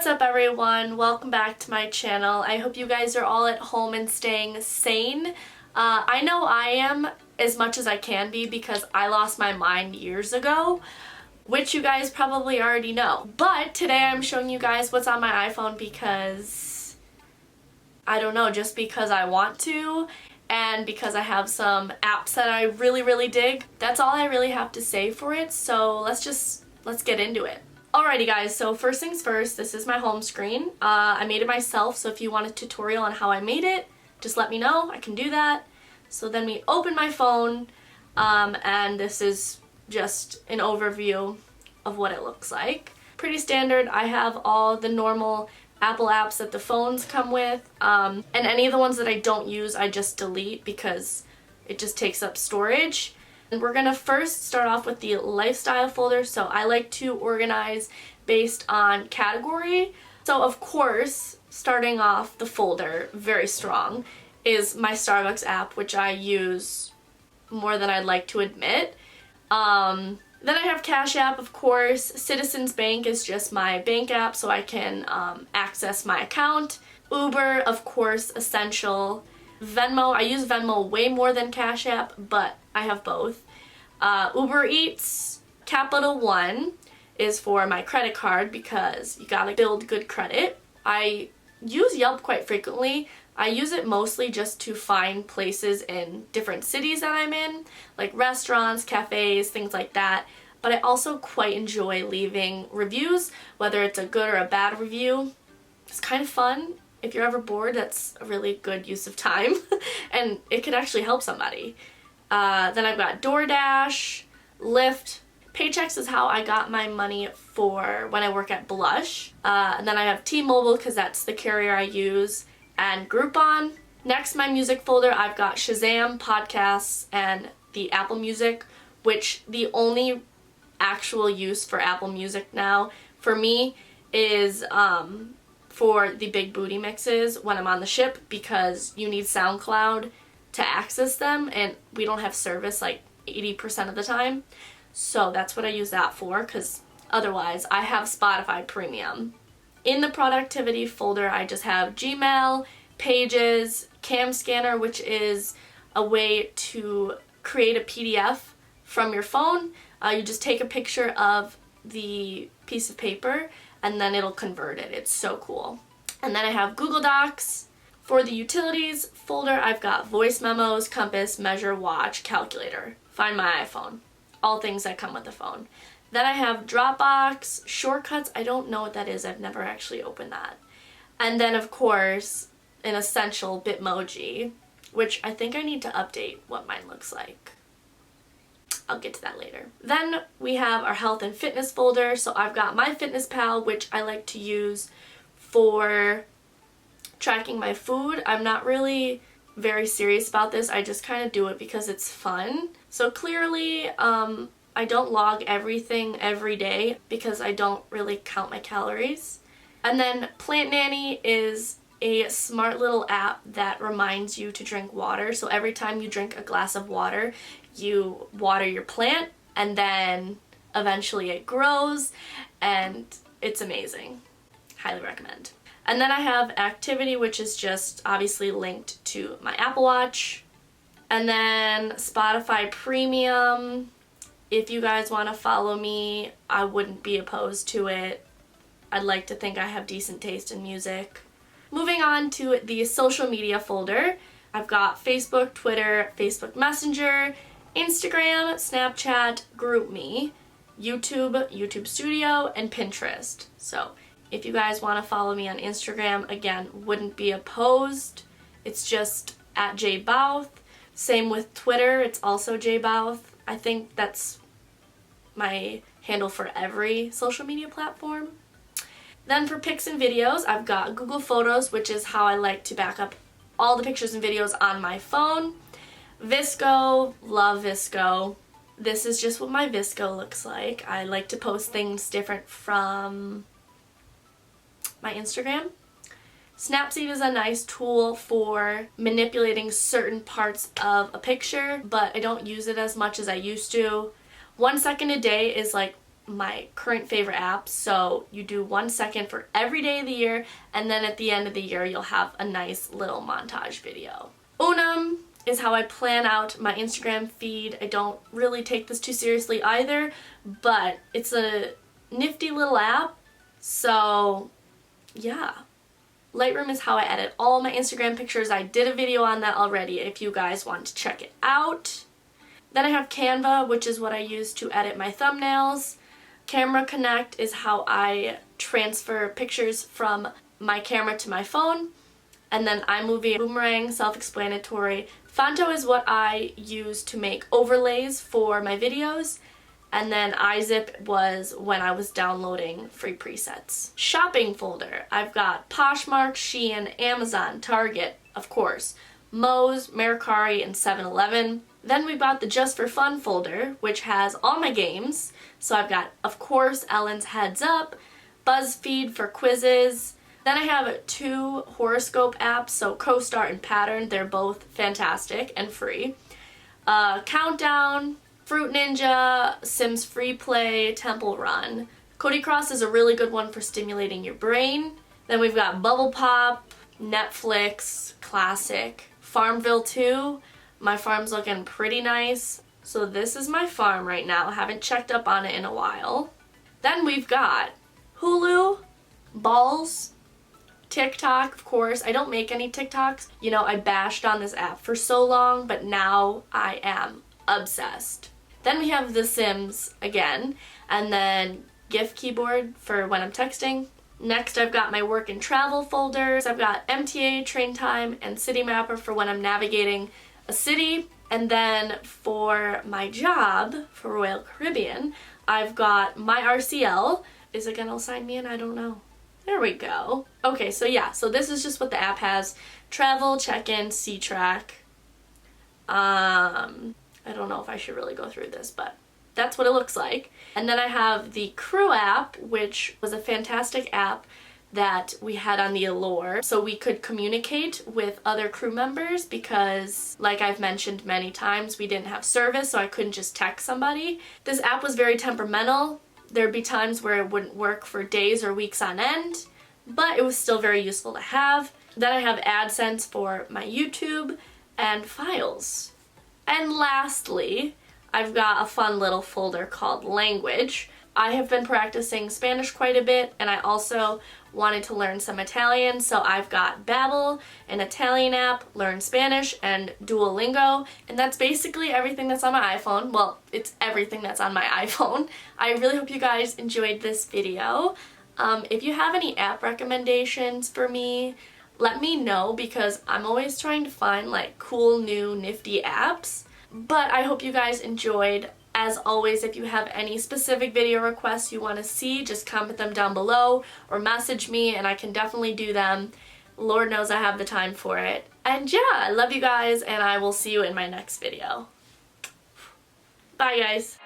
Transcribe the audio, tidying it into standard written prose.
What's up everyone? Welcome back to my channel. I hope you guys are all at home and staying sane. I know I am as much as I can be because I lost my mind years ago, which you guys probably already know. But today I'm showing you guys what's on my iPhone because, I don't know, just because I want to and because I have some apps that I really dig. That's all I really have to say for it, so let's get into it. Alrighty guys, so first things first, this is my home screen. I made it myself, so if you want a tutorial on how I made it, just let me know, I can do that. So then we open my phone, and this is just an overview of what it looks like. Pretty standard. I have all the normal Apple apps that the phones come with, and any of the ones that I don't use I just delete because it just takes up storage. And we're gonna first start off with the lifestyle folder. So I like to organize based on category. So of course, starting off the folder, very strong, is my Starbucks app, which I use more than I'd like to admit. Then I have Cash App, of course. Citizens Bank is just my bank app so I can access my account. Uber, of course, essential. Venmo, I use Venmo way more than Cash App, but I have both. Uber Eats, Capital One is for my credit card because you gotta build good credit. I use Yelp quite frequently. I use it mostly just to find places in different cities that I'm in, like restaurants, cafes, things like that. But I also quite enjoy leaving reviews, whether it's a good or a bad review. It's kind of fun. If you're ever bored, that's a really good use of time and it could actually help somebody. Then I've got DoorDash, Lyft. Paychex is how I got my money for when I work at Blush. And then I have T-Mobile because that's the carrier I use, and Groupon. Next, my music folder, I've got Shazam, podcasts, and the Apple Music, which the only actual use for Apple Music now for me is for the big booty mixes when I'm on the ship because you need SoundCloud to access them and we don't have service like 80% of the time. So that's what I use that for because otherwise I have Spotify Premium. In the productivity folder I just have Gmail, Pages, Cam Scanner, which is a way to create a PDF from your phone. You just take a picture of the piece of paper and then it'll convert it. It's so cool. And then I have Google Docs. For the utilities folder, I've got voice memos, compass, measure, watch, calculator, find my iPhone, all things that come with the phone. Then I have Dropbox, shortcuts, I don't know what that is, I've never actually opened that. And then of course, an essential Bitmoji, which I think I need to update what mine looks like. I'll get to that later. Then we have our health and fitness folder. So I've got MyFitnessPal, which I like to use for tracking my food. I'm not really very serious about this. I just kind of do it because it's fun. So clearly, I don't log everything every day because I don't really count my calories. And then Plant Nanny is a smart little app that reminds you to drink water. So every time you drink a glass of water, you water your plant and then eventually it grows and it's amazing. Highly recommend. And then I have Activity, which is just obviously linked to my Apple Watch. And then Spotify Premium. If you guys want to follow me, I wouldn't be opposed to it. I'd like to think I have decent taste in music. Moving on to the social media folder, I've got Facebook, Twitter, Facebook Messenger, Instagram, Snapchat, GroupMe, YouTube, YouTube Studio, and Pinterest. So if you guys want to follow me on Instagram, again, wouldn't be opposed. It's just at @Bauth. Same with Twitter, it's also @Bauth. I think that's my handle for every social media platform. Then for pics and videos, I've got Google Photos, which is how I like to back up all the pictures and videos on my phone. VSco, love VSco. This is just what my VSco looks like. I like to post things different from my Instagram. Snapseed is a nice tool for manipulating certain parts of a picture, but I don't use it as much as I used to. 1 second a day is like my current favorite apps. So you do 1 second for every day of the year, and then at the end of the year you'll have a nice little montage video. Unum is how I plan out my Instagram feed. I don't really take this too seriously either, but it's a nifty little app. So yeah. Lightroom is how I edit all my Instagram pictures. I did a video on that already if you guys want to check it out. Then I have Canva, which is what I use to edit my thumbnails. Camera Connect is how I transfer pictures from my camera to my phone. And then iMovie, Boomerang, self-explanatory. Fonto is what I use to make overlays for my videos. And then iZip was when I was downloading free presets. Shopping folder. I've got Poshmark, Shein, Amazon, Target, of course, Moe's, Mercari, and 7-Eleven. Then we bought the Just for Fun folder, which has all my games. So I've got, of course, Ellen's Heads Up, BuzzFeed for quizzes. Then I have 2 horoscope apps, so CoStar and Pattern. They're both fantastic and free. Countdown, Fruit Ninja, Sims Free Play, Temple Run. Cody Cross is a really good one for stimulating your brain. Then we've got Bubble Pop, Netflix, Classic, Farmville 2. My farm's looking pretty nice. So this is my farm right now. Haven't checked up on it in a while. Then we've got Hulu, Balls, TikTok, of course. I don't make any TikToks. You know, I bashed on this app for so long, but now I am obsessed. Then we have The Sims again, and then GIF keyboard for when I'm texting. Next, I've got my work and travel folders. I've got MTA, Train Time, and City Mapper for when I'm navigating a city. And then for my job for Royal Caribbean, I've got my RCL. Is it gonna sign me in? I don't know. There we go. Okay, so yeah, so this is just what the app has. Travel, check-in, C-Track. I don't know if I should really go through this, but that's what it looks like. And then I have the Crew app, which was a fantastic app that we had on the Allure, so we could communicate with other crew members because, like I've mentioned many times, we didn't have service, so I couldn't just text somebody. This app was very temperamental. There'd be times where it wouldn't work for days or weeks on end, but it was still very useful to have. Then I have AdSense for my YouTube and files. And lastly, I've got a fun little folder called Language. I have been practicing Spanish quite a bit, and I also wanted to learn some Italian, so I've got Babbel, an Italian app, Learn Spanish, and Duolingo, and that's basically everything that's on my iPhone. Well, it's everything that's on my iPhone. I really hope you guys enjoyed this video. If you have any app recommendations for me, let me know because I'm always trying to find like cool, new, nifty apps. But I hope you guys enjoyed. As always, if you have any specific video requests you want to see, just comment them down below or message me and I can definitely do them. Lord knows I have the time for it. And yeah, I love you guys and I will see you in my next video. Bye guys!